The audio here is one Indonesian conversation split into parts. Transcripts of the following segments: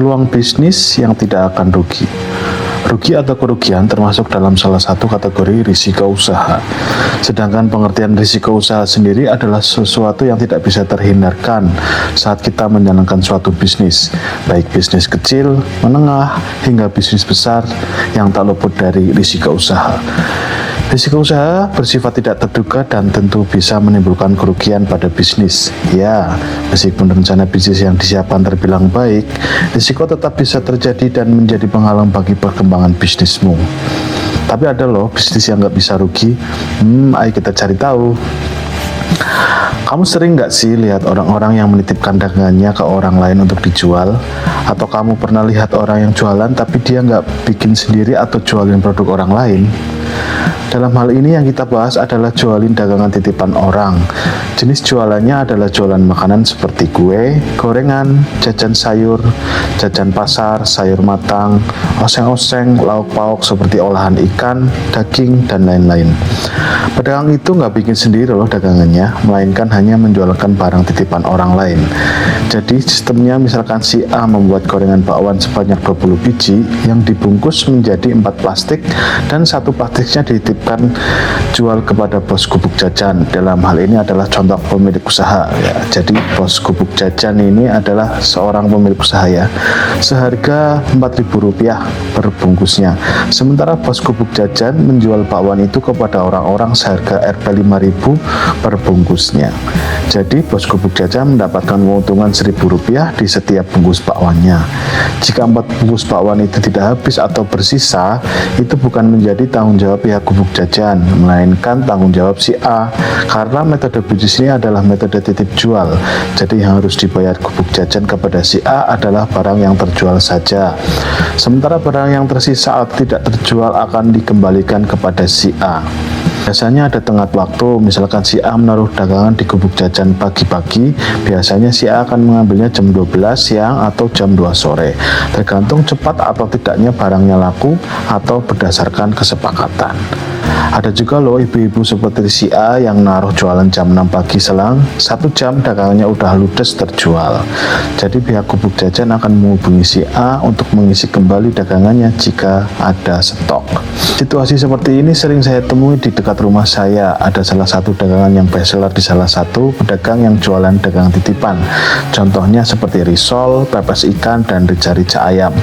Peluang bisnis yang tidak akan rugi. Rugi atau kerugian termasuk dalam salah satu kategori risiko usaha. Sedangkan pengertian risiko usaha sendiri adalah sesuatu yang tidak bisa terhindarkan saat kita menjalankan suatu bisnis, baik bisnis kecil, menengah, hingga bisnis besar yang tak luput dari risiko usaha. Risiko usaha bersifat tidak terduga dan tentu bisa menimbulkan kerugian pada bisnis. Ya, meskipun rencana bisnis yang disiapkan terbilang baik, risiko tetap bisa terjadi dan menjadi penghalang bagi perkembangan bisnismu. Tapi ada loh bisnis yang nggak bisa rugi. Ayo kita cari tahu. Kamu sering nggak sih lihat orang-orang yang menitipkan dagangannya ke orang lain untuk dijual? Atau kamu pernah lihat orang yang jualan tapi dia nggak bikin sendiri atau jualin produk orang lain? Dalam hal ini yang kita bahas adalah jualin dagangan titipan orang. Jenis jualannya adalah jualan makanan seperti kue, gorengan, jajan sayur, jajan pasar, sayur matang, oseng-oseng, lauk pauk seperti olahan ikan, daging, dan lain-lain. Pedagang itu nggak bikin sendiri loh dagangannya, melainkan hanya menjualkan barang titipan orang lain. Jadi sistemnya misalkan si A membuat gorengan bakwan sebanyak 20 biji yang dibungkus menjadi 4 plastik dan 1 plastiknya dititipkan jual kepada bos gubuk jajan. Dalam hal ini adalah contoh pemilik usaha ya. Jadi bos gubuk jajan ini adalah seorang pemilik usaha ya. Seharga Rp4.000 per bungkusnya. Sementara bos gubuk jajan menjual bakwan itu kepada orang-orang seharga Rp5.000 per bungkusnya. Jadi bos gubuk jajan mendapatkan keuntungan Rp1.000 di setiap bungkus bakwannya. Jika 4 bungkus bakwan itu tidak habis atau bersisa, itu bukan menjadi tanggung jawab pihak gubuk jajan, melainkan tanggung jawab si A, karena metode bisnis ini adalah metode titip jual. Jadi yang harus dibayar gubuk jajan kepada si A adalah barang yang terjual saja. Sementara barang yang tersisa atau tidak terjual akan dikembalikan kepada si A. Biasanya ada tenggat waktu, misalkan si A menaruh dagangan di gubuk jajan pagi-pagi, biasanya si A akan mengambilnya jam 12 siang atau jam 2 sore, tergantung cepat atau tidaknya barangnya laku atau berdasarkan kesepakatan. Ada juga loh ibu-ibu seperti si A yang naruh jualan jam 6 pagi, selang 1 jam dagangannya udah ludes terjual. Jadi pihak gubuk jajan akan menghubungi si A untuk mengisi kembali dagangannya jika ada stok. Situasi seperti ini sering saya temui di dekat rumah saya. Ada salah satu dagangan yang bestseller di salah satu pedagang yang jualan dagangan titipan. Contohnya seperti risol, pepes ikan, dan rica-rica ayam.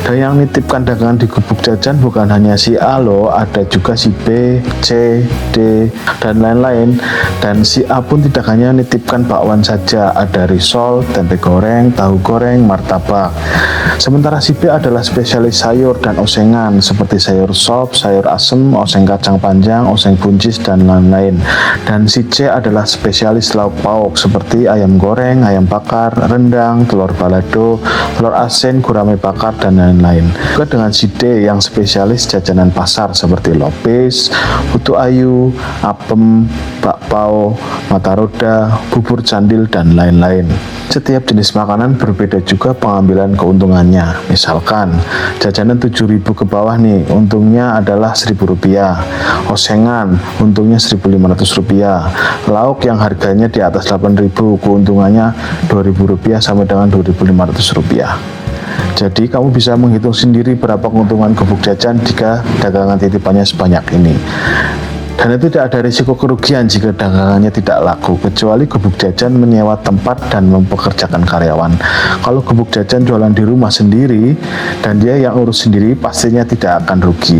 Dan yang nitipkan dagangan di gubuk jajan bukan hanya si A loh, ada juga si B, C, D, dan lain-lain. Dan si A pun tidak hanya nitipkan bakwan saja, ada risol, tempe goreng, tahu goreng, martabak. Sementara si B adalah spesialis sayur dan osengan seperti sayur sop, sayur asem, oseng kacang panjang, oseng buncis, dan lain-lain. Dan si C adalah spesialis lauk pauk seperti ayam goreng, ayam bakar, rendang, telur balado, telur asin, gurame bakar, dan lain-lain. Juga dengan si D yang spesialis jajanan pasar seperti lopis, putu ayu, apem, bakpao, mata roda, bubur candil, dan lain-lain. Setiap jenis makanan berbeda juga pengambilan keuntungannya. Misalkan jajanan 7.000 ke bawah nih, untungnya adalah Rp1.000. Osengan untungnya Rp1.500. Lauk yang harganya di atas Rp8.000, keuntungannya Rp2.000 sampai dengan Rp2.500. Jadi kamu bisa menghitung sendiri berapa keuntungan gubuk jajan jika dagangan titipannya sebanyak ini. Dan itu tidak ada risiko kerugian jika dagangannya tidak laku, kecuali gubuk jajan menyewa tempat dan mempekerjakan karyawan. Kalau gubuk jajan jualan di rumah sendiri dan dia yang urus sendiri, pastinya tidak akan rugi.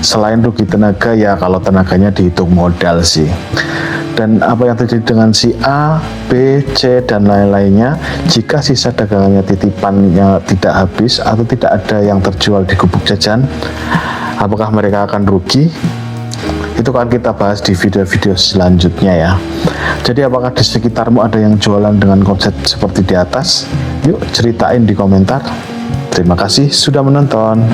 Selain rugi tenaga ya, kalau tenaganya dihitung modal sih. Dan apa yang terjadi dengan si A, B, C, dan lain-lainnya jika sisa dagangannya titipannya tidak habis atau tidak ada yang terjual di gubuk jajan, apakah mereka akan rugi? Itu kan kita bahas di video-video selanjutnya ya. Jadi apakah di sekitarmu ada yang jualan dengan konsep seperti di atas? Yuk ceritain di komentar. Terima kasih sudah menonton.